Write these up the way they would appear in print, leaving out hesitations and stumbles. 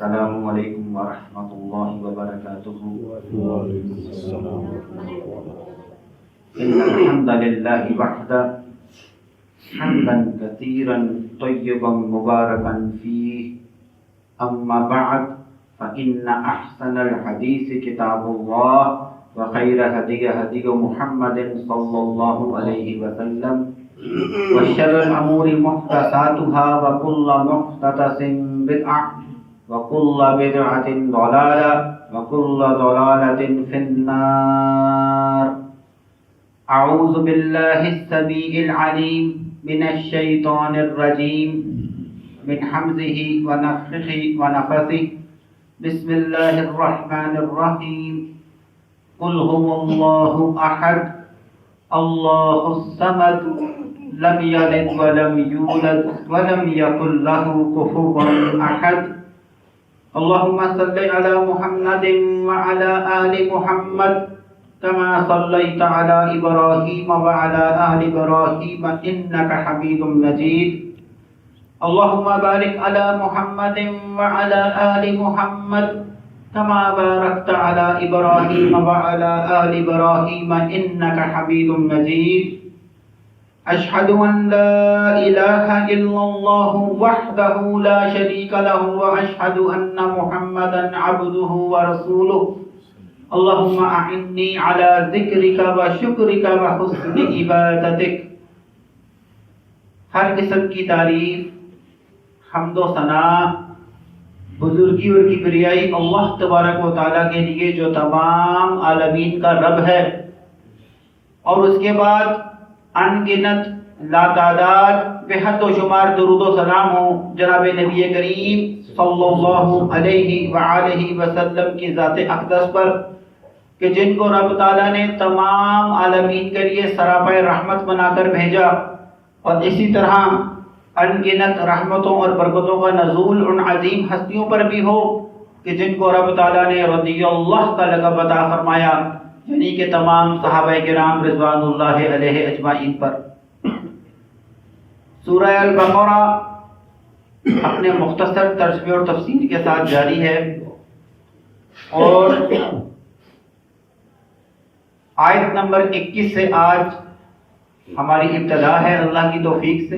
السلام علیکم ورحمۃ اللہ وبرکاتہ. إن الحمد لله وحده حمدا كثيرا طيبا مباركا فيه. أما بعد فإن أحسن الحديث كتاب الله وخير هدي هدي محمد صلى الله عليه وسلم وشر الأمور محدثاتها وكل محدثة بدعة وكل بدعة ضلالة وكل ضلالة في النار. أعوذ بالله السميع العليم من الشيطان الرجيم من حمزه ونفخه ونفثه. بسم الله الرحمن الرحيم. قل هو الله أحد الله الصمد لم يلد ولم يولد ولم يكن له كفوا أحد. اللهم صل على محمد وعلى آل محمد كما صليت على إبراهيم وعلى آل إبراهيم إنك حميد مجيد. اللهم بارك على محمد وعلى آل محمد كما باركت على إبراهيم وعلى آل إبراهيم إنك حميد مجيد. أشهد أن لا إله إلا الله وحده لا شريك له وأشهد أن محمدا عبده ورسوله. اللهم أعني على ذكرك وشكرك وحسن عبادتك. ہر قسم کی تعریف، حمد و ثنا، بزرگی اور کبریائی اللہ تبارک و تعالیٰ کے لیے جو تمام عالمین کا رب ہے، اور اس کے بعد ان گنت لاتعداد بے حد و شمار درود و سلام ہو جناب نبی کریم صلی اللہ علیہ وآلہ وسلم کی ذات اقدس پر، کہ جن کو رب تعالیٰ نے تمام عالمین کے لیے سراپائے رحمت بنا کر بھیجا، اور اسی طرح ان گنت رحمتوں اور برکتوں کا نزول ان عظیم ہستیوں پر بھی ہو کہ جن کو رب تعالیٰ نے رضی اللہ کا لقب عطا فرمایا، یعنی کہ تمام صحابہ کرام رضوان اللہ علیہ اجمعین پر. سورہ البقرہ اپنے مختصر ترجمے اور تفسیر کے ساتھ جاری ہے، اور آیت نمبر 21 سے آج ہماری ابتدا ہے اللہ کی توفیق سے.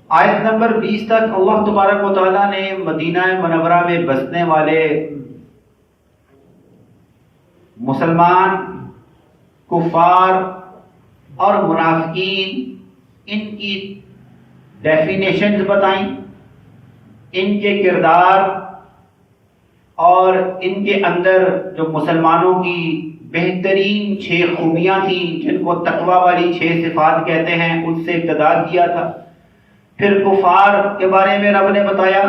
آیت نمبر 20 تک اللہ تبارک و تعالیٰ نے مدینہ منورہ میں بسنے والے مسلمان، کفار اور منافقین، ان کی ڈیفینیشنز بتائیں، ان کے کردار اور ان کے اندر جو مسلمانوں کی بہترین 6 خوبیاں تھیں جن کو تقوی والی 6 صفات کہتے ہیں، ان سے ابتدا کیا تھا. پھر کفار کے بارے میں رب نے بتایا،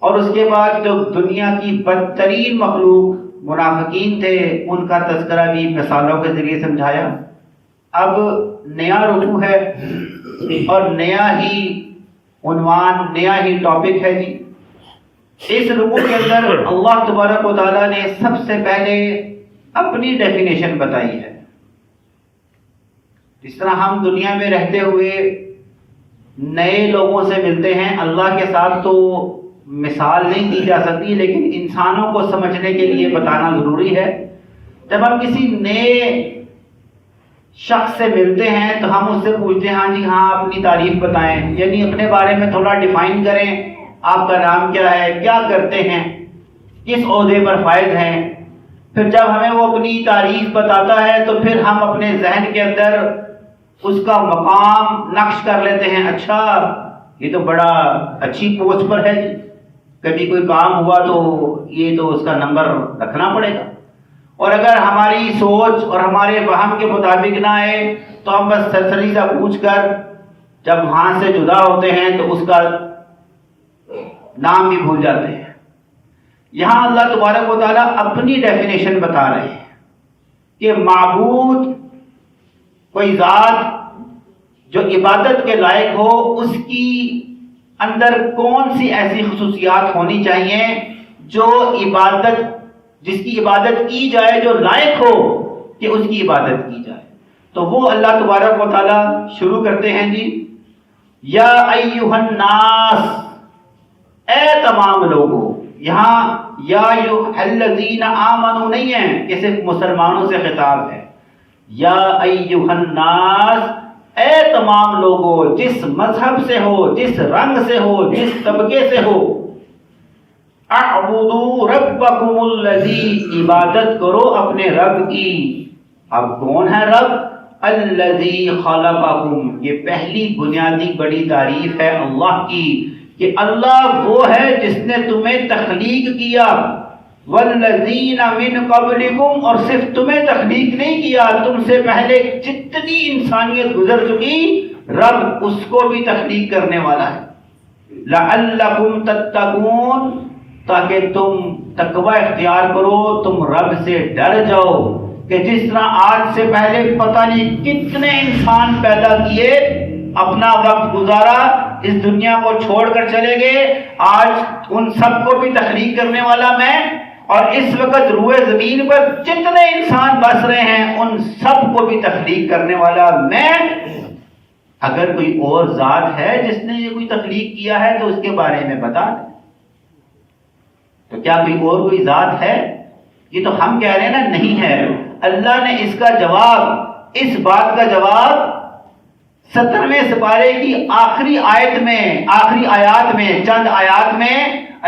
اور اس کے بعد جو دنیا کی بدترین مخلوق منافقین تھے ان کا تذکرہ بھی مثالوں کے ذریعے سمجھایا. اب نیا رکوع ہے اور نیا ہی عنوان، نیا ہی ٹاپک ہے جی. اس رکوع کے اندر اللہ تبارک و تعالیٰ نے سب سے پہلے اپنی ڈیفینیشن بتائی ہے. جس طرح ہم دنیا میں رہتے ہوئے نئے لوگوں سے ملتے ہیں، اللہ کے ساتھ تو مثال نہیں دی جا سکتی، لیکن انسانوں کو سمجھنے کے لیے بتانا ضروری ہے. جب ہم کسی نئے شخص سے ملتے ہیں تو ہم اس سے پوچھتے ہیں، ہاں جی ہاں اپنی تعریف بتائیں، یعنی اپنے بارے میں تھوڑا ڈیفائن کریں، آپ کا نام کیا ہے، کیا کرتے ہیں، کس عہدے پر فائز ہیں. پھر جب ہمیں وہ اپنی تعریف بتاتا ہے تو پھر ہم اپنے ذہن کے اندر اس کا مقام نقش کر لیتے ہیں. اچھا یہ تو بڑا اچھی پوسٹ پر ہے جی، کبھی کوئی کام ہوا تو یہ تو اس کا نمبر رکھنا پڑے گا. اور اگر ہماری سوچ اور ہمارے وہم کے مطابق نہ آئے تو ہم بس سرسری سا پوچھ کر جب وہاں سے جدا ہوتے ہیں تو اس کا نام بھی بھول جاتے ہیں. یہاں اللہ تبارک و تعالیٰ اپنی ڈیفینیشن بتا رہے ہیں کہ معبود کوئی ذات جو عبادت کے لائق ہو، اس کی اندر کون سی ایسی خصوصیات ہونی چاہیے جو جس کی عبادت کی جائے، جو لائق ہو کہ اس کی عبادت کی جائے. تو وہ اللہ تبارک و تعالیٰ شروع کرتے ہیں جی، یا ایھا الناس، اے تمام لوگوں، یہاں یا الذین آمنوا نہیں ہے کہ صرف مسلمانوں سے خطاب ہے. یا ایھا الناس، اے تمام لوگوں، جس مذہب سے ہو، جس رنگ سے ہو، جس طبقے سے ہو، اعبدوا ربکم الذی، عبادت کرو اپنے رب کی. اب کون ہے رب؟ الذی خلقکم، یہ پہلی بنیادی بڑی تعریف ہے اللہ کی کہ اللہ وہ ہے جس نے تمہیں تخلیق کیا. والذین من قبلکم، اور صرف تمہیں تخلیق نہیں کیا، تم سے پہلے جتنی انسانیت گزر چکی رب اس کو بھی تخلیق کرنے والا ہے. لعلکم تتقون، تاکہ تم تقوی اختیار کرو، تم رب سے ڈر جاؤ. کہ جس طرح آج سے پہلے پتہ نہیں کتنے انسان پیدا کیے، اپنا وقت گزارا، اس دنیا کو چھوڑ کر چلے گئے، آج ان سب کو بھی تخلیق کرنے والا میں، اور اس وقت روئے زمین پر جتنے انسان بس رہے ہیں ان سب کو بھی تخلیق کرنے والا میں. اگر کوئی اور ذات ہے جس نے یہ کوئی تخلیق کیا ہے تو اس کے بارے میں بتا دیں. تو کیا کوئی ذات ہے؟ یہ تو ہم کہہ رہے ہیں نا نہیں ہے. اللہ نے اس کا جواب، اس بات کا جواب 17ویں سپارے کی آخری آیات میں چند آیات میں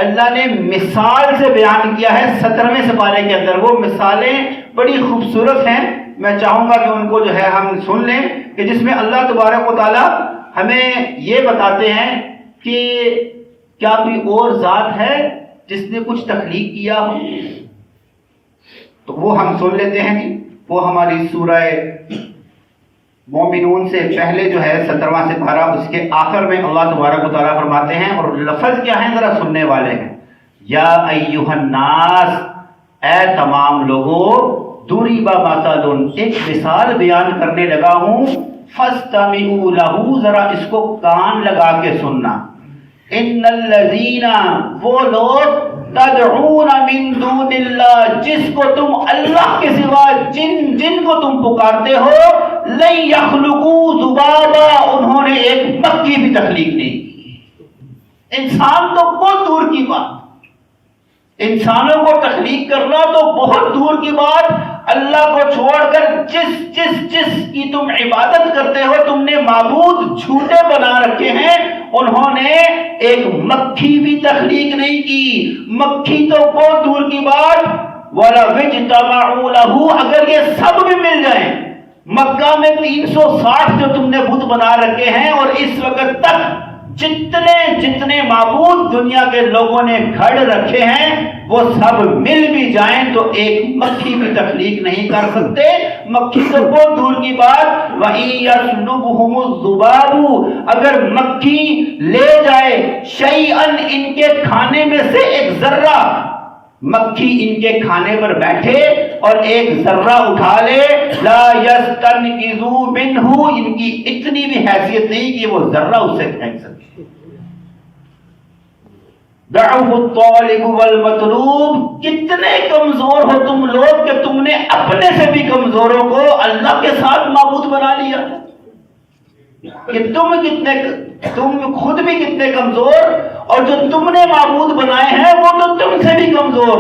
اللہ نے مثال سے بیان کیا ہے. 17ویں سپارے کے اندر وہ مثالیں بڑی خوبصورت ہیں. میں چاہوں گا کہ ان کو جو ہے ہم سن لیں، کہ جس میں اللہ تبارک و تعالی ہمیں یہ بتاتے ہیں کہ کیا کوئی اور ذات ہے جس نے کچھ تخلیق کیا ہو. تو وہ ہم سن لیتے ہیں جی. وہ ہماری سورہ مومنون سے پہلے جو ہے 17واں سپارہ، اس کے آخر میں اللہ تبارک و تعالیٰ فرماتے ہیں، اور لفظ کیا ہیں ذرا سننے والے ہیں. یا ایھا الناس، اے تمام لوگوں، ضرب مثل، ایک مثال بیان کرنے لگا ہوں، فاستمعوا لہ، ذرا اس کو کان لگا کے سننا. ان الذین، وہ لوگ، تدعون من دون اللہ، جس کو تم اللہ کے سوا جن کو تم پکارتے ہو، لن یخلقوا ذبابا، انہوں نے ایک مکھی بھی تخلیق نہیں کی. انسان تو بہت دور کی بات، انسانوں کو تخلیق کرنا تو بہت دور کی بات. اللہ کو چھوڑ کر جس کی تم عبادت کرتے ہو، تم نے معبود جھوٹے بنا رکھے ہیں، انہوں نے ایک مکھی بھی تخلیق نہیں کی. مکھی تو بہت دور کی بات. وَلَوِ اجْتَمَعُوا لَهُ، اگر یہ سب بھی مل جائیں، مکہ میں 360 جو تم نے بت بنا رکھے ہیں، اور اس وقت تک جتنے معبود دنیا کے لوگوں نے گھڑ رکھے ہیں، وہ سب مل بھی جائیں تو ایک مکھی بھی تخلیق نہیں کر سکتے. مکھی تو بہت دور کی بات. وَإِن يَسْلُبْهُمُ الذُّبَابُ، اگر مکھی لے جائے شَيْئًا، ان کے کھانے میں سے ایک ذرہ، مکھی ان کے کھانے پر بیٹھے اور ایک ذرہ اٹھا لے، لا يستنقذوا منہ، ان کی اتنی بھی حیثیت نہیں کہ وہ ذرہ اسے پھینک سکے. ضعف الطالب والمطلوب، کتنے کمزور ہو تم لوگ کہ تم نے اپنے سے بھی کمزوروں کو اللہ کے ساتھ معبود بنا لیا. کہ تم خود بھی کتنے کمزور، اور جو تم نے معبود بنائے ہیں وہ تو تم سے بھی کمزور.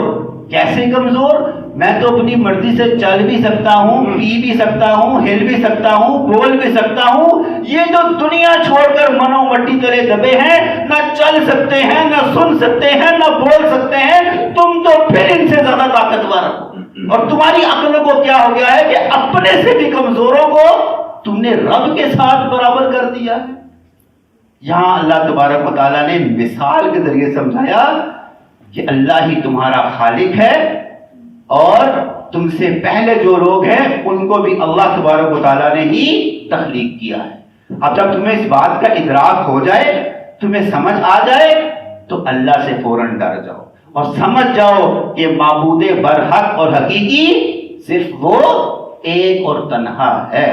کیسے کمزور؟ میں تو اپنی مرضی سے چل بھی سکتا ہوں، پی بھی سکتا ہوں، ہل بھی سکتا ہوں، بول بھی سکتا ہوں. یہ جو دنیا چھوڑ کر منو مٹی تلے دبے ہیں، نہ چل سکتے ہیں، نہ سن سکتے ہیں، نہ بول سکتے ہیں. تم تو پھر ان سے زیادہ طاقتور ہو، اور تمہاری عقل کو کیا ہو گیا ہے کہ اپنے سے بھی کمزوروں کو تم نے رب کے ساتھ برابر کر دیا ہے. یہاں اللہ تبارک و تعالیٰ نے مثال کے ذریعے سمجھایا کہ اللہ ہی تمہارا خالق ہے، اور تم سے پہلے جو لوگ ہیں ان کو بھی اللہ تبارک و تعالیٰ نے ہی تخلیق کیا ہے. اب جب تمہیں اس بات کا ادراک ہو جائے، تمہیں سمجھ آ جائے، تو اللہ سے فوراً ڈر جاؤ اور سمجھ جاؤ کہ معبود برحق اور حقیقی صرف وہ ایک اور تنہا ہے.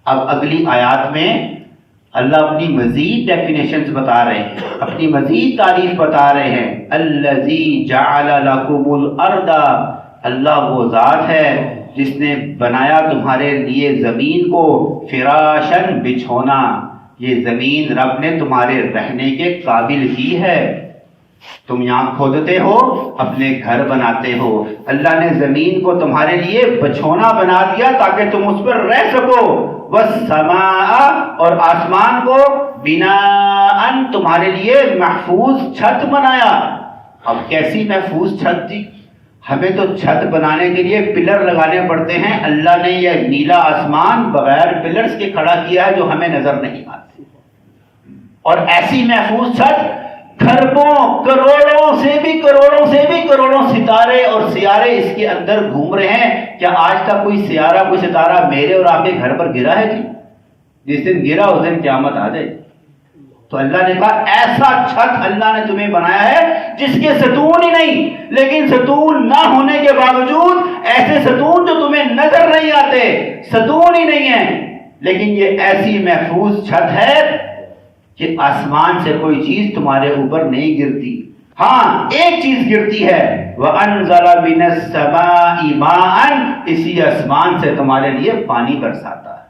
اب اگلی آیات میں اللہ اپنی مزید ڈیفینیشنز بتا رہے ہیں، اپنی مزید تعریف بتا رہے ہیں. الذی جعل لکم الارض، اللہ وہ ذات ہے جس نے بنایا تمہارے لیے زمین کو، فراشن، بچھونا. یہ زمین رب نے تمہارے رہنے کے قابل کی ہے. تم یہاں کھودتے ہو، اپنے گھر بناتے ہو. اللہ نے زمین کو تمہارے لیے بچھونا بنا دیا تاکہ تم اس پر رہ سکو. والسماء اور آسمان کو بناء تمہارے لیے محفوظ چھت بنایا. اب کیسی محفوظ چھت تھی؟ ہمیں تو چھت بنانے کے لیے پلر لگانے پڑتے ہیں. اللہ نے یہ نیلا آسمان بغیر پلرز کے کھڑا کیا ہے جو ہمیں نظر نہیں آتے. اور ایسی محفوظ چھت، کھربوں کروڑوں سے بھی کروڑوں ستارے اور سیارے اس کے اندر گھوم رہے ہیں. کیا آج تک کوئی سیارہ کوئی ستارہ میرے اور آپ کے گھر پر گرا ہے؟ جی جس دن گرا اس دن قیامت آ جائے. تو اللہ نے کہا ایسا چھت اللہ نے تمہیں بنایا ہے جس کے ستون ہی نہیں، لیکن ستون نہ ہونے کے باوجود ایسے ستون جو تمہیں نظر نہیں آتے، ستون ہی نہیں ہے، لیکن یہ ایسی محفوظ چھت ہے کہ آسمان سے کوئی چیز تمہارے اوپر نہیں گرتی. ہاں ایک چیز گرتی ہے، وَأَنزَلَ مِنَ السَّمَاءِ مَاءً، اسی آسمان سے تمہارے لیے پانی برساتا ہے،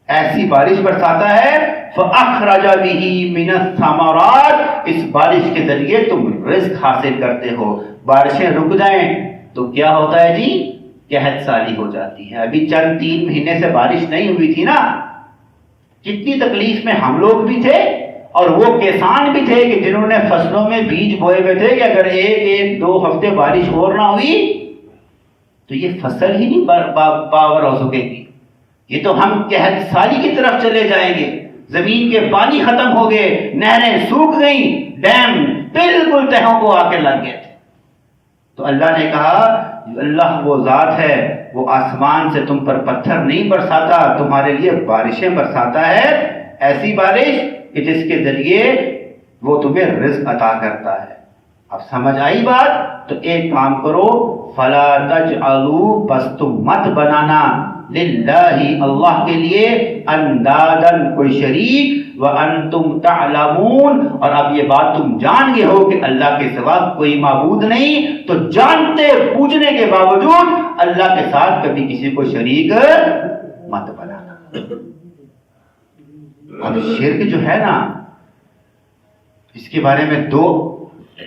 ایسی بارش برساتا ہے. فَأَخْرَجَ بِهِ مِنَ الثَّمَرَاتِ، اس بارش کے ذریعے تم رزق حاصل کرتے ہو. بارشیں رک جائیں تو کیا ہوتا ہے جی؟ قحط سالی ہو جاتی ہے. ابھی چند 3 مہینے سے بارش نہیں ہوئی تھی نا، کتنی تکلیف میں ہم لوگ بھی تھے اور وہ کسان بھی تھے کہ جنہوں نے فصلوں میں بیج بوئے ہوئے تھے کہ اگر 1-2 ہفتے بارش اور نہ ہوئی تو یہ فصل ہی نہیں باور ہو سکے گی. یہ تو ہم قحط سالی کی طرف چلے جائیں گے. زمین کے پانی ختم ہو گئے، نہریں سوکھ گئیں، ڈیم بالکل تہوں کو آ کے لگ گئے تھے. تو اللہ نے کہا اللہ وہ ذات ہے، وہ آسمان سے تم پر پتھر نہیں برساتا، تمہارے لیے بارشیں برساتا ہے، ایسی بارش کہ جس کے ذریعے وہ تمہیں رزق عطا کرتا ہے. اب سمجھ آئی بات؟ تو ایک کام کرو، فلا تجعلوا، بس تم مت بنانا، للہ اللہ کے لیے، اندادن کوئی شریک، وانتم تعلمون، اور اب یہ بات تم جان گئے ہو کہ اللہ کے سوا کوئی معبود نہیں، تو جانتے بوجھنے کے باوجود اللہ کے ساتھ کبھی کسی کو شریک مت بنانا. اب شرک جو ہے نا، اس کے بارے میں 2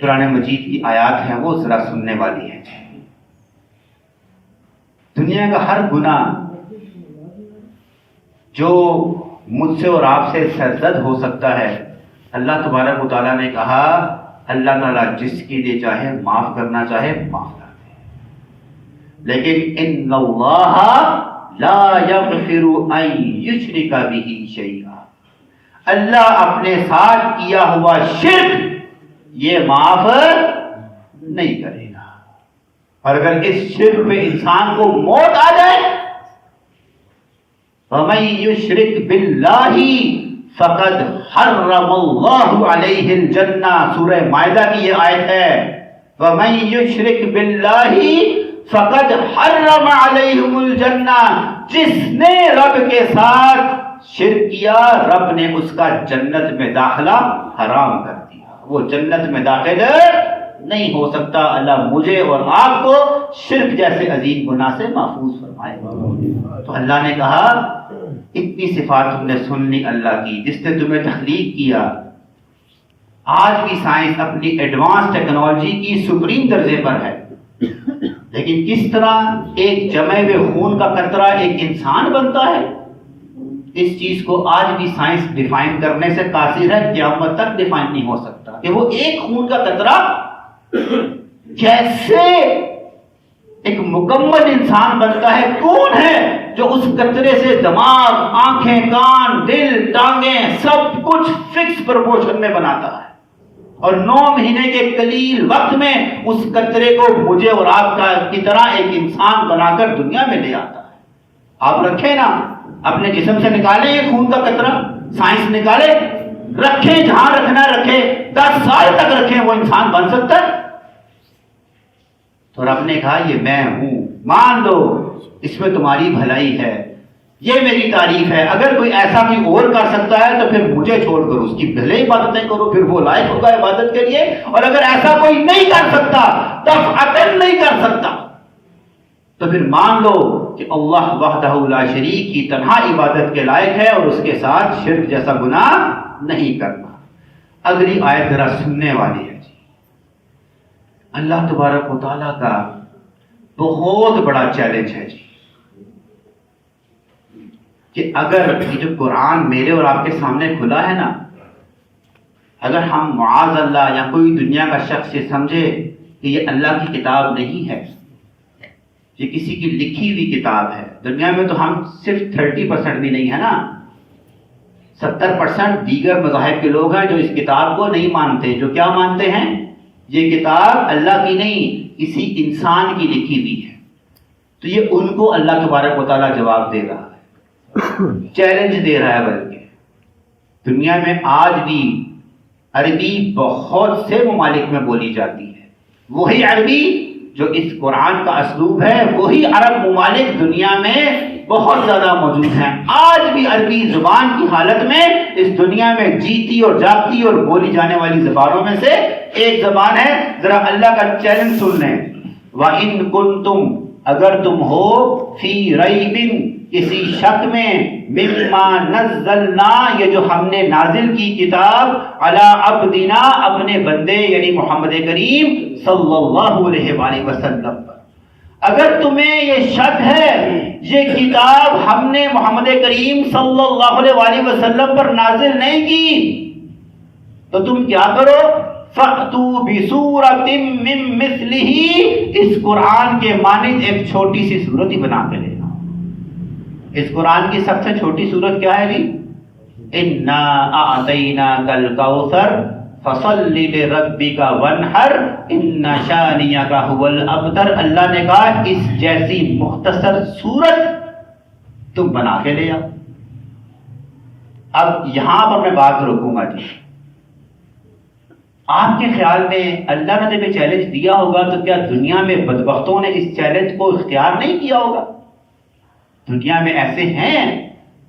قرآن مجید کی آیات ہیں، وہ ذرا سننے والی ہیں. دنیا کا ہر گناہ جو مجھ سے اور آپ سے سرزد ہو سکتا ہے، اللہ تبارک و تعالیٰ نے کہا اللہ تعالیٰ جس کے لیے چاہے معاف کرنا چاہے معاف کر دے. لیکن ان اللہ لا یغفر ان یشرک بہ شیئا، اللہ اپنے ساتھ کیا ہوا شرک یہ معاف نہیں کرے گا. اور اگر اس شرک پہ انسان کو موت آ جائے، وَمَن يُشْرِكْ بِاللَّهِ فَقَدْ حَرَّمَ اللَّهُ عَلَيْهِ الْجَنَّةَ، سورہ مائدہ کی یہ آیت ہے. وَمَن يُشْرِكْ بِاللَّهِ فَقَدْ حَرَّمَ عَلَيْهِمُ الْجَنَّةَ، جس نے رب کے ساتھ شرک کیا رب نے اس کا جنت میں داخلہ حرام کر دیا، وہ جنت میں داخل نہیں ہو سکتا. اللہ مجھے اور آپ کو شرک جیسے عظیم گناہ سے محفوظ فرمائے. تو اللہ نے کہا اتنی صفات تم نے سن لی اللہ کی جس نے تمہیں تخلیق کیا. آج کی سائنس اپنی ایڈوانس ٹیکنالوجی کی سپریم درجے پر ہے، لیکن کس طرح ایک جمے ہوئے خون کا قطرہ ایک انسان بنتا ہے، اس چیز کو آج بھی سائنس ڈیفائن کرنے سے قاصر ہے، قیامت تک ڈیفائن نہیں ہو سکتا کہ وہ ایک خون کا قطرہ کیسے ایک مکمل انسان بنتا ہے. کون ہے جو اس قطرے سے دماغ، آنکھیں، کان، دل، ٹانگیں سب کچھ فکس پرپورشن میں بناتا ہے اور 9 مہینے کے قلیل وقت میں اس قطرے کو مجھے اور آپ کی طرح ایک انسان بنا کر دنیا میں لے آتا ہے. آپ رکھیں نا اپنے جسم سے، نکالیں یہ خون کا قطرہ، سائنس نکالے، رکھیں جہاں رکھنا رکھے، 10 سال تک رکھیں، وہ انسان بن سکتا ہے. تو رب نے کہا یہ میں ہوں، مان لو اس میں تمہاری بھلائی ہے، یہ میری تعریف ہے. اگر کوئی ایسا کوئی اور کر سکتا ہے تو پھر مجھے چھوڑ کر اس کی بھلے عبادتیں کرو، پھر وہ لائق ہوگا عبادت کے لیے. اور اگر ایسا کوئی نہیں کر سکتا، دفعتاً نہیں کر سکتا، تو پھر مان لو کہ اللہ وحدہ لا شریک کی تنہا عبادت کے لائق ہے اور اس کے ساتھ شرک جیسا گناہ نہیں کرنا. اگلی آیت ذرا سننے والی ہے جی. اللہ تبارک و تعالیٰ کا بہت بڑا چیلنج ہے جی، کہ اگر یہ جو قرآن میرے اور آپ کے سامنے کھلا ہے نا، اگر ہم معاذ اللہ یا کوئی دنیا کا شخص یہ سمجھے کہ یہ اللہ کی کتاب نہیں ہے، یہ کسی کی لکھی ہوئی کتاب ہے، دنیا میں تو ہم صرف 30% بھی نہیں ہے نا، 70% دیگر مذاہب کے لوگ ہیں جو اس کتاب کو نہیں مانتے، جو کیا مانتے ہیں، یہ کتاب اللہ کی نہیں کسی انسان کی لکھی ہوئی ہے. تو یہ ان کو اللہ تبارک و تعالیٰ جواب دے رہا ہے، چیلنج دے رہا ہے. بلکہ دنیا میں آج بھی عربی بہت سے ممالک میں بولی جاتی ہے، وہی عربی جو اس قرآن کا اسلوب ہے، وہی عرب ممالک دنیا میں بہت زیادہ موجود ہیں. آج بھی عربی زبان کی حالت میں اس دنیا میں جیتی اور جاگتی اور بولی جانے والی زبانوں میں سے ایک زبان ہے. ذرا اللہ کا چیلنج سن لیں. وَإِن كُنتُمْ، اگر تم ہو، فی ریب، کسی شک میں، مما نزلنا، یہ جو ہم نے نازل کی کتاب، علی عبدنا، اپنے بندے یعنی محمد کریم صلی اللہ علیہ وآلہ وسلم پر، اگر تمہیں یہ شک ہے یہ کتاب ہم نے محمد کریم صلی اللہ علیہ وآلہ وسلم پر نازل نہیں کی، تو تم کیا کرو، فَأْتُوا بِسُورَةٍ مِّن مِّثْلِهِ، اس قرآن کے مانند ایک چھوٹی سی سورت ہی بنا کے لے آؤ. اس قرآن کی سب سے چھوٹی سورت کیا ہے جی؟ اِنَّا أَعْطَيْنَاكَ الْكَوْثَرَ فَصَلِّ لِرَبِّكَ وَانْحَرْ إِنَّ شَانِئَكَ هُوَ الْأَبْتَرُ. اللہ نے کہا اس جیسی مختصر سورت تم بنا کے لے آؤ. اب یہاں پر میں بات روکوں گا جی. آپ کے خیال میں اللہ نے جب چیلنج دیا ہوگا تو کیا دنیا میں بدبختوں نے اس چیلنج کو اختیار نہیں کیا ہوگا؟ دنیا میں ایسے ہیں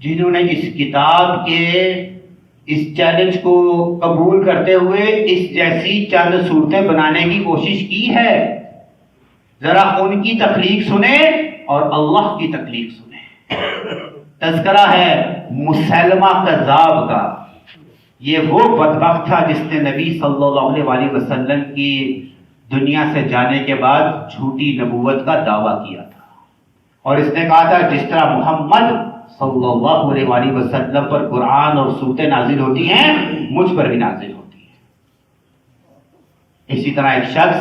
جنہوں نے اس کتاب کے اس چیلنج کو قبول کرتے ہوئے اس جیسی چند صورتیں بنانے کی کوشش کی ہے. ذرا ان کی تخلیق سنیں اور اللہ کی تخلیق سنیں. تذکرہ ہے مسیلمہ کذاب کا. یہ وہ بدبخت تھا جس نے نبی صلی اللہ علیہ وآلہ وسلم کی دنیا سے جانے کے بعد جھوٹی نبوت کا دعویٰ کیا تھا، اور اس نے کہا تھا جس طرح محمد صلی اللہ علیہ وآلہ وسلم پر قرآن اور سورتیں نازل ہوتی ہیں مجھ پر بھی نازل ہوتی ہیں. اسی طرح ایک شخص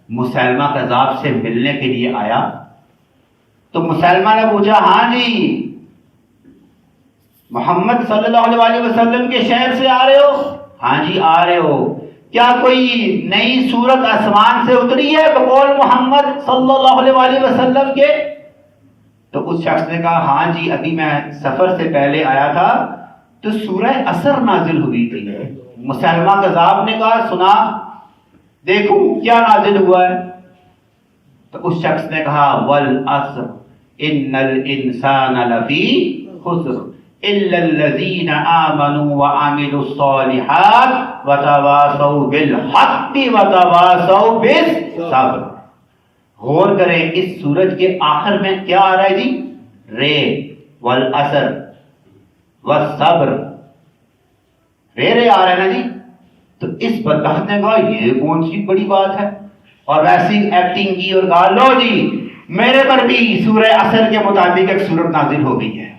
مسیلمہ کذاب سے ملنے کے لیے آیا تو مسیلمہ نے پوچھا، ہاں جی محمد صلی اللہ علیہ وآلہ وسلم کے شہر سے آ رہے ہو؟ ہاں جی آ رہے ہو. کیا کوئی نئی صورت آسمان سے اتری ہے بقول محمد صلی اللہ علیہ وآلہ وسلم کے؟ تو اس شخص نے کہا ہاں جی ابھی میں سفر سے پہلے آیا تھا تو سورہ عصر نازل ہوئی تھی. مسیلمہ کذاب نے کہا سنا دیکھوں کیا نازل ہوا ہے. تو اس شخص نے کہا والعصر ان الانسان لفی خسر الا الذین آمنوا وعملوا الصالحات وتواصوا بالحق وتواصوا بالصبر. غور کریں اس سورج کے آخر میں کیا آ رہا ہے جی؟ رے والعصر والصبر، رے آ رہا ہے نا جی. تو اس بدبخت نے کہا یہ کون سی بڑی بات ہے، اور ویسی ایکٹنگ کی اور کہا لو جی میرے پر بھی سورہ عصر کے مطابق ایک سورت نازل ہو گئی ہے.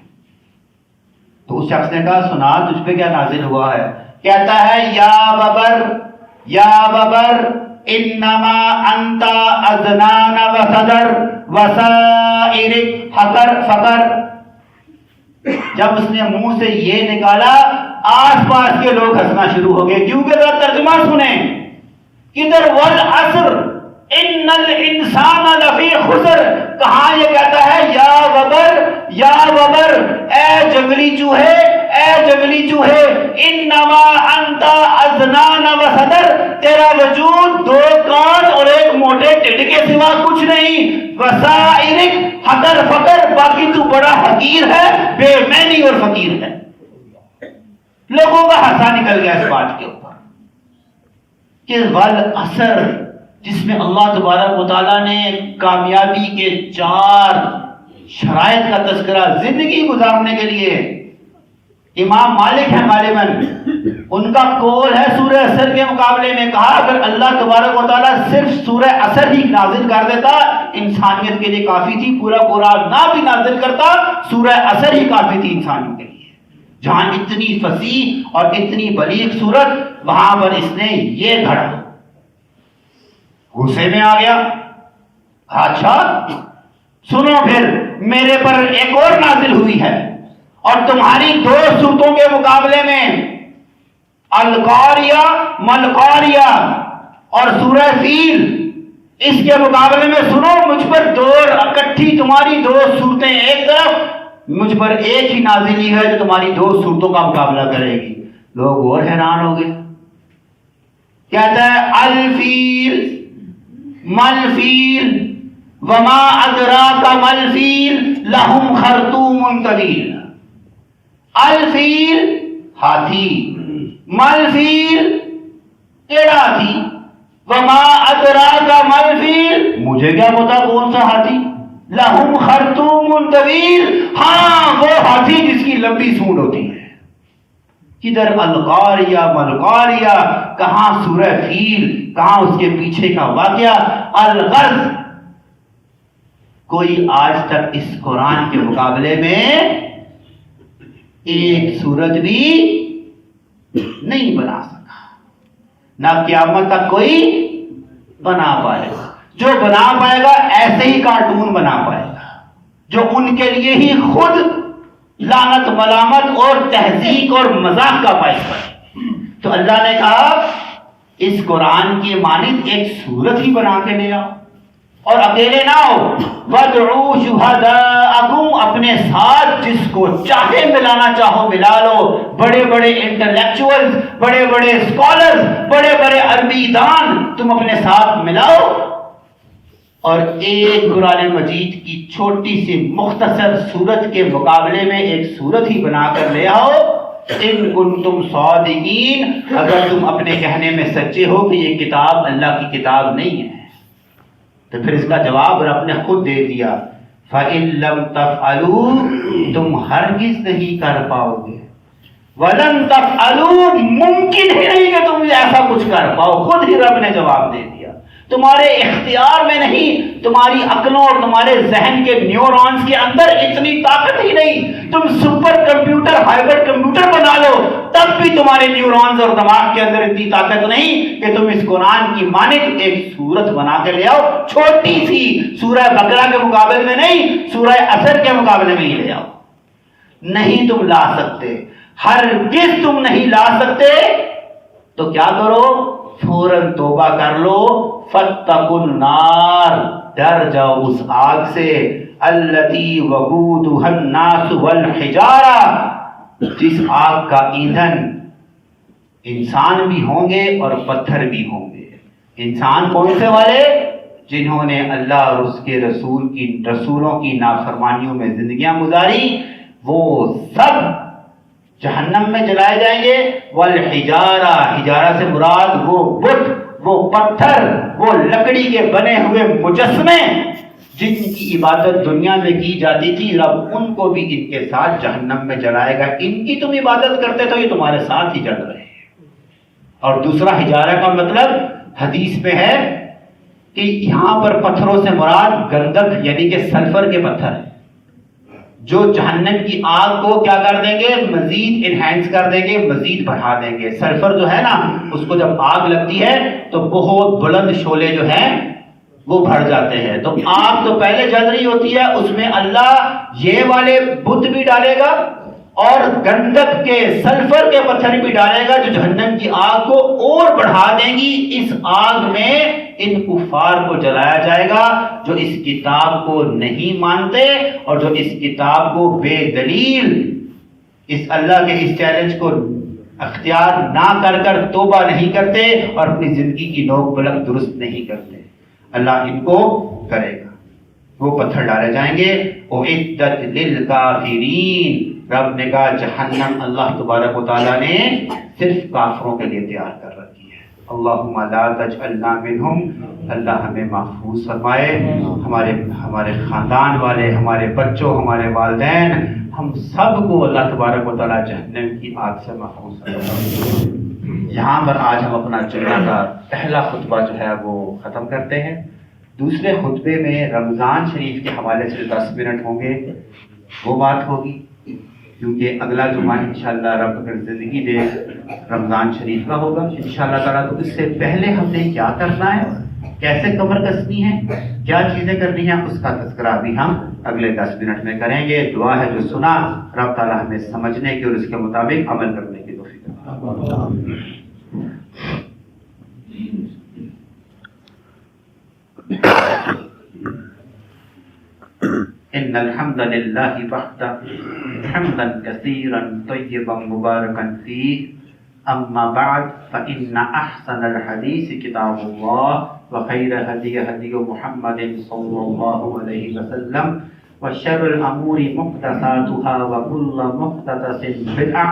تو اس شخص نے کہا سنا تجھ پہ کیا نازل ہوا ہے؟ کہتا ہے یا ببر انما انت اذنان وصدر وسائرک حقر فقر. جب اس نے منہ سے یہ نکالا آس پاس کے لوگ ہنسنا شروع ہو گئے، کیونکہ ذرا ترجمہ سنیں کدھر والعصر ان الانسان لفی خسر، کہاں یہ کہتا ہے یا وبر اے جنگلی چوہے انما انت اذنان وصدر، تیرا وجود دو کان اور ایک موٹے ٹڈ کے سوا کچھ نہیں، وسائرک حقر فقر، باقی تو بڑا حقیر ہے، بے معنی اور فقیر ہے. لوگوں کا ہنسا نکل گیا اس بات کے اوپر کہ والعصر جس میں اللہ تبارک و تعالیٰ نے کامیابی کے 4 شرائط کا تذکرہ زندگی گزارنے کے لیے امام مالک ہیں غالباً، ان کا قول ہے سورہ عصر کے مقابلے میں، کہا اگر اللہ تبارک و تعالیٰ صرف سورہ عصر ہی نازل کر دیتا انسانیت کے لیے کافی تھی، پورا قرآن نہ بھی نازل کرتا سورہ عصر ہی کافی تھی انسانیوں کے لیے۔ جہاں اتنی فصیح اور اتنی بلیغ صورت، وہاں پر اس نے یہ گھڑا، غصے میں آ گیا۔ اچھا سنو پھر، میرے پر ایک اور نازل ہوئی ہے، اور تمہاری دو صورتوں کے مقابلے میں القاریہ ملقاریہ اور سورہ فیل، اس کے مقابلے میں سنو مجھ پر دو اکٹھی تمہاری دو صورتیں ایک طرف، مجھ پر ایک ہی نازلی ہے جو تمہاری دو صورتوں کا مقابلہ کرے گی۔ لوگ اور حیران ہو گئے۔ کہتا ہے الفیل ملفیل وما ادراک ملفیل لہم خرطوم طویل۔ الفیل ہاتھی، ملفیل ٹیڑھا ہاتھی، وما ادراک ملفیل مجھے کیا پتا کون سا ہاتھی، لہم خرطوم طویل ہاں وہ ہاتھی جس کی لمبی سونڈ ہوتی ہے۔ کدھر القاریہ ملقاریہ، کہاں سورہ فیل، کہاں اس کے پیچھے کا واقعہ۔ الغرض کوئی آج تک اس قرآن کے مقابلے میں ایک صورت بھی نہیں بنا سکا، نہ قیامت تک کوئی بنا پائے گا۔ جو بنا پائے گا ایسے ہی کارٹون بنا پائے گا جو ان کے لیے ہی خود لعنت ملامت اور تہذیب اور مذاق کا باعث بنے۔ تو اللہ نے کہا اس قرآن کی مانند ایک صورت ہی بنا کے لے آؤ، اور اکیلے نہ ہو، وَادْعُوا شُهَدَاءَكُمْ، اپنے ساتھ جس کو چاہے ملانا چاہو ملا لو، بڑے بڑے انٹلیکچوئلز، بڑے بڑے اسکالرز، بڑے بڑے عربی دان تم اپنے ساتھ ملاؤ، اور ایک قرآن مجید کی چھوٹی سی مختصر صورت کے مقابلے میں ایک صورت ہی بنا کر لے آؤ۔ ان کنتم صادقین، اگر تم اپنے کہنے میں سچے ہو کہ یہ کتاب اللہ کی کتاب نہیں ہے، تو پھر اس کا جواب رب نے خود دے دیا، فَإِن لَمْ تَفْعَلُوا، تم ہرگز نہیں کر پاؤ گے، وَلَن تَفْعَلُوا، ممکن ہی نہیں کہ تم ایسا کچھ کر پاؤ، خود ہی رب نے جواب دے دیا۔ تمہارے اختیار میں نہیں، تمہاری عقلوں اور تمہارے ذہن کے نیورونز کے اندر اتنی طاقت ہی نہیں، تم سپر کمپیوٹر ہائبر کمپیوٹر بنا لو تب بھی تمہارے نیورونز اور دماغ کے اندر اتنی طاقت نہیں کہ تم اس قرآن کی مانند ایک صورت بنا کے لے آؤ، چھوٹی سی، سورہ بقرہ کے مقابلے میں نہیں، سورہ عصر کے مقابلے میں ہی لے آؤ۔ نہیں تم لا سکتے، ہرگز تم نہیں لا سکتے، تو کیا کرو، فوراً توبہ کر لو، فَاتَّقُوا النَّارَ، ڈر جاؤ اس آگ سے، الَّتِي وَقُودُهَا النَّاسُ وَالْحِجَارَةُ، جس آگ کا ایندھن انسان بھی ہوں گے اور پتھر بھی ہوں گے۔ انسان کون سے والے؟ جنہوں نے اللہ اور اس کے رسولوں کی نافرمانیوں میں زندگیاں گزاری، وہ سب جہنم میں جلائے جائیں گے۔ والحجارہ، حجارہ سے مراد وہ بت، وہ پتھر، وہ لکڑی کے بنے ہوئے مجسمے جن کی عبادت دنیا میں کی جاتی تھی، رب ان کو بھی ان کے ساتھ جہنم میں جلائے گا۔ ان کی تم عبادت کرتے تو یہ تمہارے ساتھ ہی جل رہے ہیں۔ اور دوسرا حجارہ کا مطلب حدیث میں ہے کہ یہاں پر پتھروں سے مراد گندک یعنی کہ سلفر کے پتھر ہیں، جو جہنم کی آگ کو کیا کر دیں گے، مزید انہینس کر دیں گے، مزید بڑھا دیں گے۔ سلفر جو ہے نا، اس کو جب آگ لگتی ہے تو بہت بلند شعلے جو ہیں وہ بڑھ جاتے ہیں۔ تو آگ تو پہلے جل رہی ہوتی ہے، اس میں اللہ یہ والے بت بھی ڈالے گا اور گندک کے سلفر کے پتھر بھی ڈالے گا جو جہنم کی آگ کو اور بڑھا دیں گی۔ اس آگ میں ان کفار کو جلایا جائے گا جو اس کتاب کو نہیں مانتے اور جو اس کتاب کو بے دلیل اس اللہ کے اس چیلنج کو اختیار نہ کر کر توبہ نہیں کرتے اور اپنی زندگی کی نوک بلک درست نہیں کرتے۔ اللہ ان کو کرے گا، وہ پتھر ڈالے جائیں گے۔ اعدت للکافرین، رب نے کہا جہنم اللہ تبارک و تعالیٰ نے صرف کافروں کے لیے تیار کر رکھی ہے۔ اللہم لا تجعلنا منہم، اللہ ہمیں محفوظ فرمائے، ہمارے خاندان والے، ہمارے بچوں، ہمارے والدین، ہم سب کو اللہ تبارک و تعالیٰ جہنم کی آگ سے محفوظ فرمائے۔ یہاں پر آج ہم اپنا جمعہ کا پہلا خطبہ جو ہے وہ ختم کرتے ہیں۔ دوسرے خطبے میں رمضان شریف کے حوالے سے 10 منٹ ہوں گے، وہ بات ہوگی، کیونکہ اگلا جمعہ انشاءاللہ رب اگر زندگی دے رمضان شریف کا ہوگا انشاءاللہ تعالیٰ۔ تو اس سے پہلے ہم نے کیا کرنا ہے، کیسے کمر کسنی ہے، کیا چیزیں کرنی ہیں، اس کا تذکرہ بھی ہم اگلے 10 منٹ میں کریں گے۔ دعا ہے جو سنا رب تعالیٰ ہمیں سمجھنے کی اور اس کے مطابق عمل کرنے کی توفیق عطا۔ ان الحمد للہ وحدہ حمدا کثیرا طیبا مبارکا فیہ، اما بعد فإن احسن الحدیث کتاب اللہ وخیر ہدی ہدی محمد صلی اللہ علیہ وسلم وشر الامور محدثاتها وکل محدثۃ بدعہ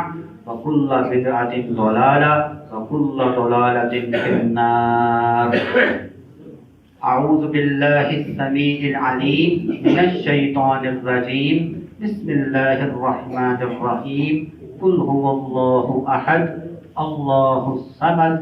وکل بدعۃ ضلالہ وکل ضلالۃ فی النار۔ اعوذ باللہ السمیع العلیم من الشیطان الرجیم، بسم اللہ الرحمن الرحیم، قل هو اللہ احد اللہ الصمد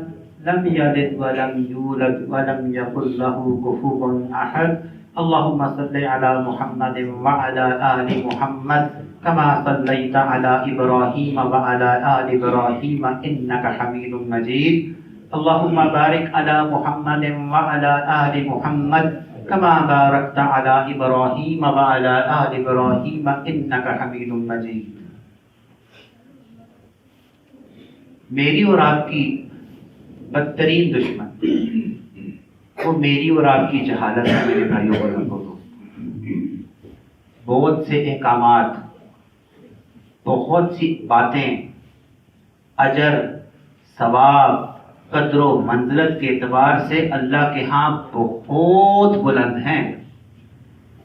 لم یلد ولم یولد ولم یکن له کفوا احد۔ اللہم صل علی محمد وعلی آل محمد کما صلیت علی ابراہیم وعلی آل ابراہیم انک حمید مجید۔ اللہم بارک علی محمد وعلی آل محمد کما بارکت علی ابراہیم وعلی آل ابراہیم انک حمید مجید۔ میری اور آپ کی بدترین دشمن وہ میری اور آپ کی جہالت ہے میرے بھائیوں اور بزرگوں۔ بہت سے احکامات، بہت سی باتیں اجر، ثواب، قدر و منزلت کے اعتبار سے اللہ کے ہاں بہت بلند ہیں،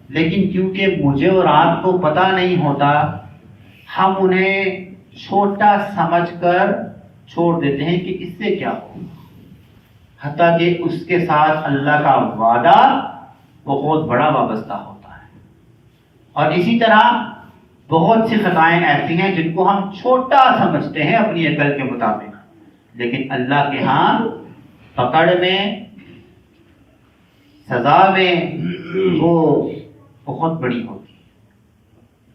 لیکن کیونکہ مجھے اور آپ کو پتہ نہیں ہوتا ہم انہیں چھوٹا سمجھ کر چھوڑ دیتے ہیں کہ اس سے کیا ہو، حتیٰ کہ اس کے ساتھ اللہ کا وعدہ بہت بڑا وابستہ ہوتا ہے۔ اور اسی طرح بہت سی خطائیں ایسی ہیں جن کو ہم چھوٹا سمجھتے ہیں اپنی عقل کے مطابق، لیکن اللہ کے ہاں پکڑ میں، سزا میں وہ بہت بڑی ہوتی ہے۔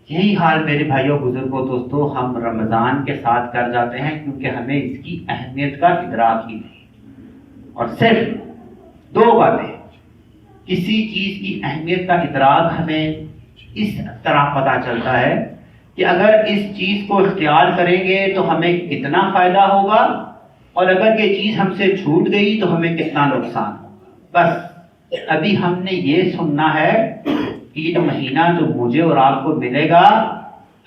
یہی حال میرے بھائیوں، بزرگوں، دوستوں، ہم رمضان کے ساتھ کر جاتے ہیں کیونکہ ہمیں اس کی اہمیت کا ادراک ہی نہیں۔ اور صرف دو باتیں، کسی چیز کی اہمیت کا ادراک ہمیں اس طرح پتہ چلتا ہے کہ اگر اس چیز کو اختیار کریں گے تو ہمیں کتنا فائدہ ہوگا، اور اگر یہ چیز ہم سے چھوٹ گئی تو ہمیں کتنا نقصان ہوگا۔ بس ابھی ہم نے یہ سننا ہے کہ یہ مہینہ جو مجھے اور آپ کو ملے گا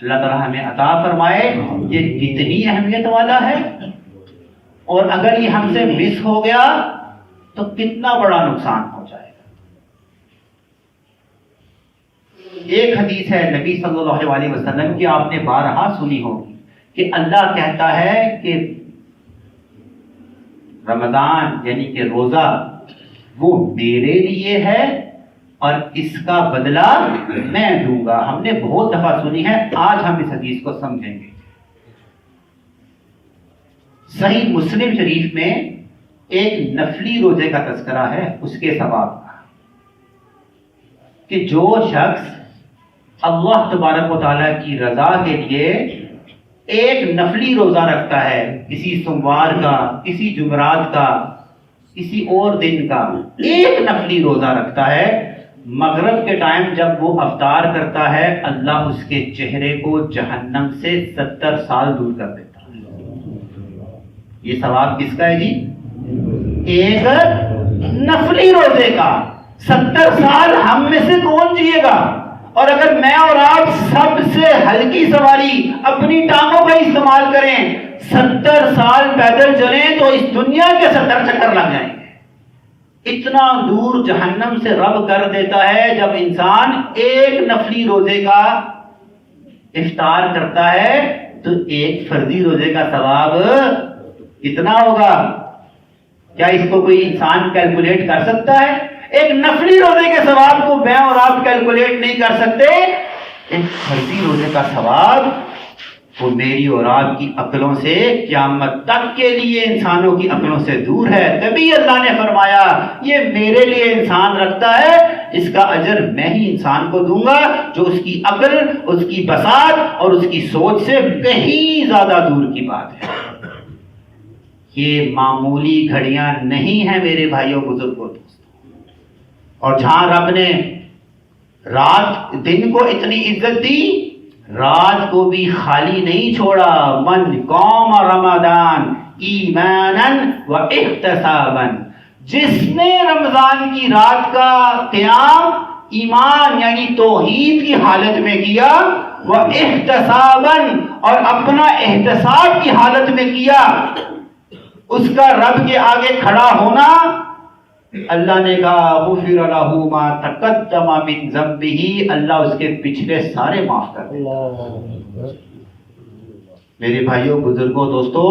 اللہ تعالیٰ ہمیں عطا فرمائے، یہ کتنی اہمیت والا ہے، اور اگر یہ ہم سے مس ہو گیا تو کتنا بڑا نقصان ہو جائے گا۔ ایک حدیث ہے نبی صلی اللہ علیہ وسلم کی، آپ نے بارہا سنی ہوگی، کہ اللہ کہتا ہے کہ رمضان یعنی کہ روزہ وہ میرے لیے ہے اور اس کا بدلہ میں دوں گا۔ ہم نے بہت دفعہ سنی ہے، آج ہم اس حدیث کو سمجھیں گے۔ صحیح مسلم شریف میں ایک نفلی روزے کا تذکرہ ہے، اس کے ثواب کا، کہ جو شخص اللہ تبارک و تعالیٰ کی رضا کے لیے ایک نفلی روزہ رکھتا ہے، کسی سوموار کا، کسی جمعرات کا، کسی اور دن کا ایک نفلی روزہ رکھتا ہے، مغرب کے ٹائم جب وہ افطار کرتا ہے اللہ اس کے چہرے کو جہنم سے 70 سال دور کر دیتا ہے۔ یہ ثواب کس کا ہے جی؟ ایک نفلی روزے کا۔ 70 سال ہم میں سے کون جیے گا؟ اور اگر میں اور آپ سب سے ہلکی سواری اپنی ٹانگوں کا استعمال کریں، 70 سال پیدل چلیں تو اس دنیا کے 70 چکر لگ جائیں گے۔ اتنا دور جہنم سے رب کر دیتا ہے جب انسان ایک نفلی روزے کا افطار کرتا ہے تو ایک فرضی روزے کا ثواب کتنا ہوگا؟ کیا اس کو کوئی انسان کیلکولیٹ کر سکتا ہے؟ ایک نفلی روزے کے ثواب کو میں اور آپ کیلکولیٹ نہیں کر سکتے، ایک فرضی روزے کا ثواب وہ میری اور آپ کی عقلوں سے قیامت تک کے لیے انسانوں کی عقلوں سے دور ہے۔ تبھی اللہ نے فرمایا یہ میرے لیے انسان رکھتا ہے، اس کا اجر میں ہی انسان کو دوں گا جو اس کی عقل، اس کی بساط اور اس کی سوچ سے کہیں زیادہ دور کی بات ہے۔ یہ معمولی گھڑیاں نہیں ہیں میرے بھائیوں بزرگوں دوستوں۔ اور جہاں رب نے رات دن کو اتنی عزت دی، رات کو بھی خالی نہیں چھوڑا۔ من قام رمضان ایمانا و احتسابا، جس نے رمضان کی رات کا قیام ایمان یعنی توحید کی حالت میں کیا، و احتسابا اور اپنا احتساب کی حالت میں کیا، اس کا رب کے آگے کھڑا ہونا، اللہ نے کہا غفر لہ ما تقدم من ذنبہ، اللہ اس کے پچھلے سارے معاف کر دے گا۔ میرے بھائیوں بزرگوں دوستو،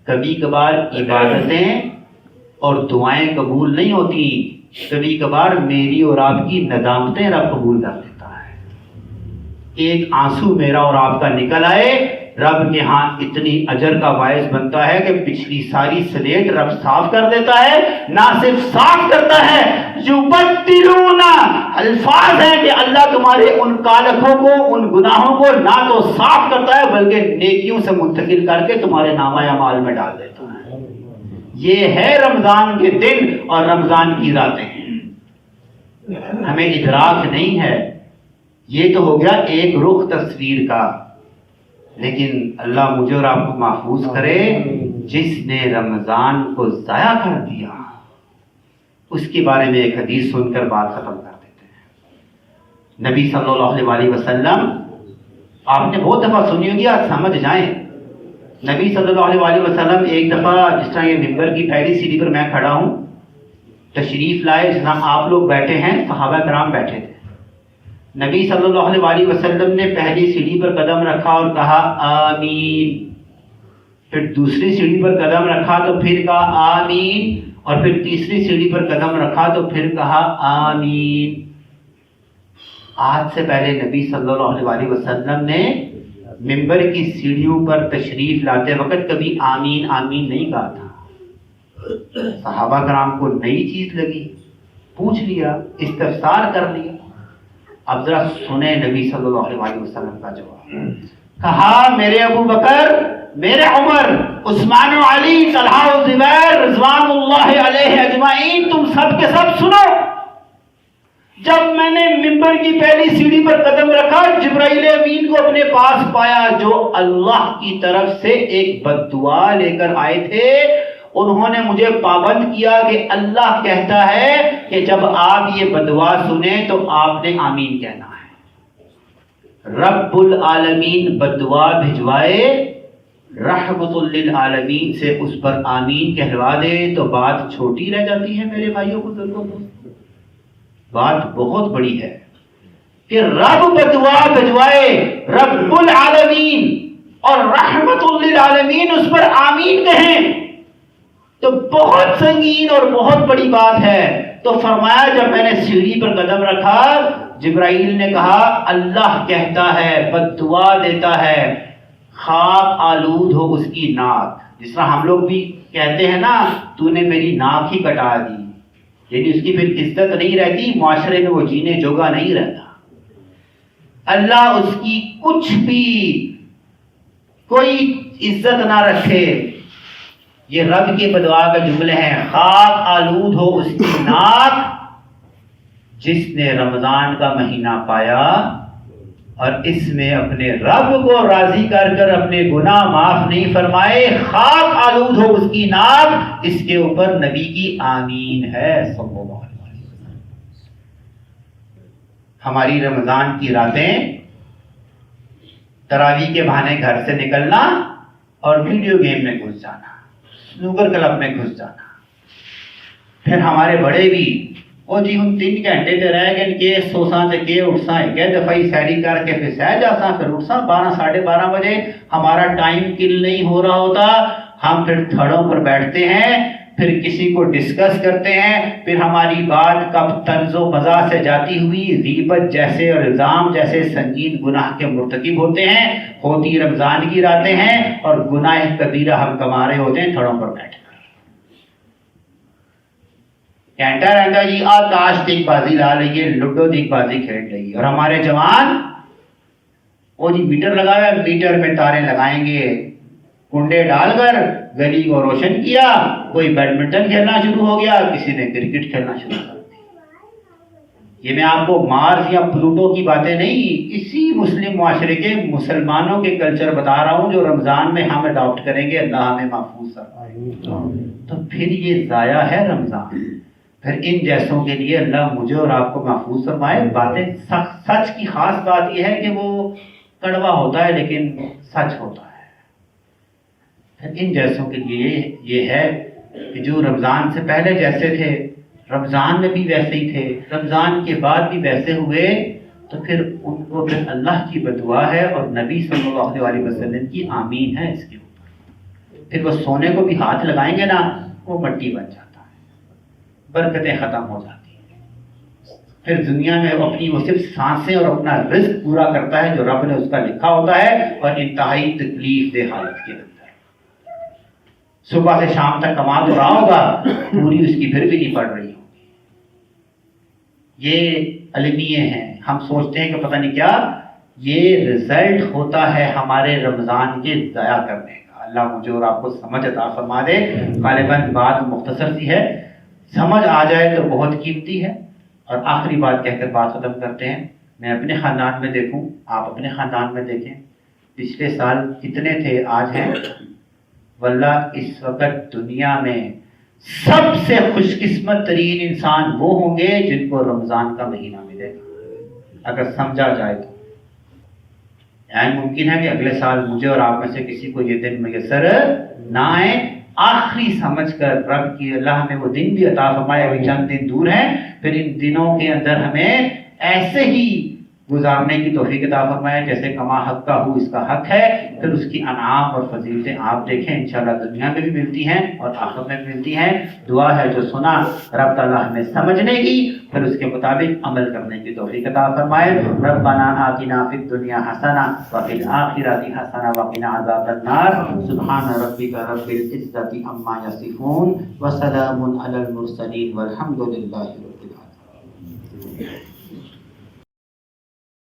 کبھی کبھار عبادتیں اور دعائیں قبول نہیں ہوتی، کبھی کبھار میری اور آپ کی ندامتیں رب قبول کر دیتا ہے۔ ایک آنسو میرا اور آپ کا نکل آئے، رب کے ہاں اتنی اجر کا باعث بنتا ہے کہ پچھلی ساری سلیٹ رب صاف کر دیتا ہے۔ نہ صرف صاف کرتا ہے، یبدلون، الفاظ ہیں کہ اللہ تمہارے ان کالکوں کو، ان گناہوں کو نہ تو صاف کرتا ہے بلکہ نیکیوں سے منتقل کر کے تمہارے نامہ اعمال میں ڈال دیتا ہے۔ یہ ہے رمضان کے دن اور رمضان کی راتیں، ہمیں ادراک نہیں ہے۔ یہ تو ہو گیا ایک رخ تصویر کا، لیکن اللہ مجھے اور آپ کو محفوظ کرے، جس نے رمضان کو ضائع کر دیا، اس کے بارے میں ایک حدیث سن کر بات ختم کر دیتے ہیں۔ نبی صلی اللہ علیہ وسلم، آپ نے بہت دفعہ سنی ہوگی، آج سمجھ جائیں۔ نبی صلی اللہ علیہ وسلم ایک دفعہ، جس طرح یہ ممبر کی پہلی سیڑھی پر میں کھڑا ہوں، تشریف لائے، جہاں آپ لوگ بیٹھے ہیں، صحابہ کرام بیٹھے تھے۔ نبی صلی اللہ علیہ وسلم نے پہلی سیڑھی پر قدم رکھا اور کہا آمین، پھر دوسری سیڑھی پر قدم رکھا تو پھر کہا آمین، اور پھر تیسری سیڑھی پر قدم رکھا تو پھر کہا آمین۔ آج سے پہلے نبی صلی اللہ علیہ وسلم نے ممبر کی سیڑھیوں پر تشریف لاتے وقت کبھی آمین آمین نہیں کہا تھا۔ صحابہ کرام کو نئی چیز لگی، پوچھ لیا، استفسار کر لیا۔ اب ذرا سنیں نبی صلی اللہ علیہ وسلم کا جواب۔ کہا میرے ابو بکر، میرے عمر، عثمان و علی، طلحہ و زبیر رضوان اللہ علیہ اجمعین، تم سب کے سب سنو۔ جب میں نے ممبر کی پہلی سیڑھی پر قدم رکھا، جبرائیل امین کو اپنے پاس پایا، جو اللہ کی طرف سے ایک بد دعا لے کر آئے تھے۔ انہوں نے مجھے پابند کیا کہ اللہ کہتا ہے کہ جب آپ یہ بدعا سنیں تو آپ نے آمین کہنا ہے۔ رب العالمین بدعا بھجوائے، رحمت للعالمین سے اس پر آمین کہلوا دے تو بات چھوٹی رہ جاتی ہے میرے بھائیوں بزرگوں، بات بہت بڑی ہے کہ رب بدعا بھجوائے، رب العالمین اور رحمت للعالمین اس پر آمین کہیں تو بہت سنگین اور بہت بڑی بات ہے۔ تو فرمایا جب میں نے سیڑھی پر قدم رکھا، جبرائیل نے کہا اللہ کہتا ہے، بد دعا دیتا ہے، خاک آلود ہو اس کی ناک۔ جس طرح ہم لوگ بھی کہتے ہیں نا، تو نے میری ناک ہی کٹا دی، یعنی اس کی پھر عزت نہیں رہتی، معاشرے میں وہ جینے جوگا نہیں رہتا۔ اللہ اس کی کچھ بھی کوئی عزت نہ رکھے۔ یہ رب کے بدعا کا جملے ہیں، خاک آلود ہو اس کی ناک جس نے رمضان کا مہینہ پایا اور اس میں اپنے رب کو راضی کر کر اپنے گناہ معاف نہیں فرمائے۔ خاک آلود ہو اس کی ناک، اس کے اوپر نبی کی آمین ہے صلی اللہ علیہ وسلم۔ ہماری رمضان کی راتیں، تراویح کے بہانے گھر سے نکلنا اور ویڈیو گیم میں گھس جانا، سنوکر کلب میں گھس جانا۔ پھر ہمارے بڑے بھی وہ جی ہم 3 گھنٹے تے رہ گئے کہ سوساں تے کے اٹھساں کہ دفعی سیری کر کے پھر سہ جاساں، پھر اٹھساں 12 ساڑھے 12 بجے، ہمارا ٹائم کل نہیں ہو رہا ہوتا، ہم پھر تھڑوں پر بیٹھتے ہیں، پھر کسی کو ڈسکس کرتے ہیں، پھر ہماری بات کب طنز و مزاح سے جاتی ہوئی غیبت جیسے اور الزام جیسے سنگین گناہ کے مرتکب ہوتے ہیں، ہوتی رمضان کی راتیں ہیں اور گناہ کبیرہ ہم کما رہے ہوتے ہیں تھڑوں پر بیٹھ کر۔ کہتا رہتا جی آ تاش دیکھ بازی لا لیے، لوڈو دیکھ بازی کھیل رہی ہے، اور ہمارے جوان وہ جی میٹر لگایا، میٹر میں تارے لگائیں گے، کنڈے ڈال کر گلی کو روشن کیا، کوئی بیڈمنٹن کھیلنا شروع ہو گیا، کسی نے کرکٹ کھیلنا شروع کر دیا۔ یہ میں آپ کو مارس یا پلوٹو کی باتیں نہیں، اسی مسلم معاشرے کے مسلمانوں کے کلچر بتا رہا ہوں جو رمضان میں ہم اڈاپٹ کریں گے، اللہ ہمیں محفوظ فرمائے۔ تو پھر یہ ضائع ہے رمضان، پھر ان جیسوں کے لیے اللہ مجھے اور آپ کو محفوظ فرمائے۔ باتیں سچ کی خاص بات یہ ہے کہ وہ کڑوا ہوتا ہے لیکن سچ ہوتا ہے۔ پھر ان جیسوں کے لیے یہ ہے کہ جو رمضان سے پہلے جیسے تھے رمضان میں بھی ویسے ہی تھے، رمضان کے بعد بھی ویسے ہوئے، تو پھر ان کو پھر اللہ کی بدعا ہے اور نبی صلی اللہ علیہ وسلم کی آمین ہے اس کے اوپر۔ پھر وہ سونے کو بھی ہاتھ لگائیں گے نا، وہ مٹی بن جاتا ہے، برکتیں ختم ہو جاتی ہیں۔ پھر دنیا میں وہ اپنی وہ صرف سانسیں اور اپنا رزق پورا کرتا ہے جو رب نے اس کا لکھا ہوتا ہے، اور انتہائی تکلیف دہ حالت کے اندر صبح سے شام تک کما تو رہا ہوگا، پوری اس کی پھر بھی نہیں پڑ رہی ہوگی۔ یہ المیے ہیں، ہم سوچتے ہیں کہ پتہ نہیں کیا، یہ رزلٹ ہوتا ہے ہمارے رمضان کے ضائع کرنے کا۔ اللہ مجھے اور آپ کو سمجھ عطا فرما دے۔ غالباً بات مختصر سی ہے، سمجھ آ جائے تو بہت قیمتی ہے۔ اور آخری بات کہہ کر بات ختم کرتے ہیں۔ میں اپنے خاندان میں دیکھوں، آپ اپنے خاندان میں دیکھیں، پچھلے سال کتنے تھے آج ہیں؟ واللہ اس وقت دنیا میں سب سے خوش قسمت ترین انسان وہ ہوں گے جن کو رمضان کا مہینہ ملے گا، اگر سمجھا جائے تو۔ یعنی ممکن ہے کہ اگلے سال مجھے اور آپ میں سے کسی کو یہ دن میسر نہ آئے، آخری سمجھ کر رب کی اللہ ہمیں وہ دن بھی عطا فرمائے، ابھی چند دن دور ہیں، پھر ان دنوں کے اندر ہمیں ایسے ہی گزارنے کی توفیق عطا فرمائے جیسے کما حق کا ہو، اس کا حق ہے۔ پھر اس کی انعام اور فضیلتیں آپ دیکھیں، انشاءاللہ دنیا میں بھی ملتی ہیں اور آخرت میں بھی ملتی ہیں۔ دعا ہے جو سنا رب تعالیٰ ہمیں سمجھنے کی، پھر اس کے مطابق عمل کرنے کی توفیق عطا فرمائے۔ ربنا آتنا فی الدنیا حسنہ وفی الآخرۃ حسنہ وقنا عذاب النار۔ سبحان ربک رب العزۃ عما یصفون وسلام علی المرسلین والحمد للہ رب العالمین۔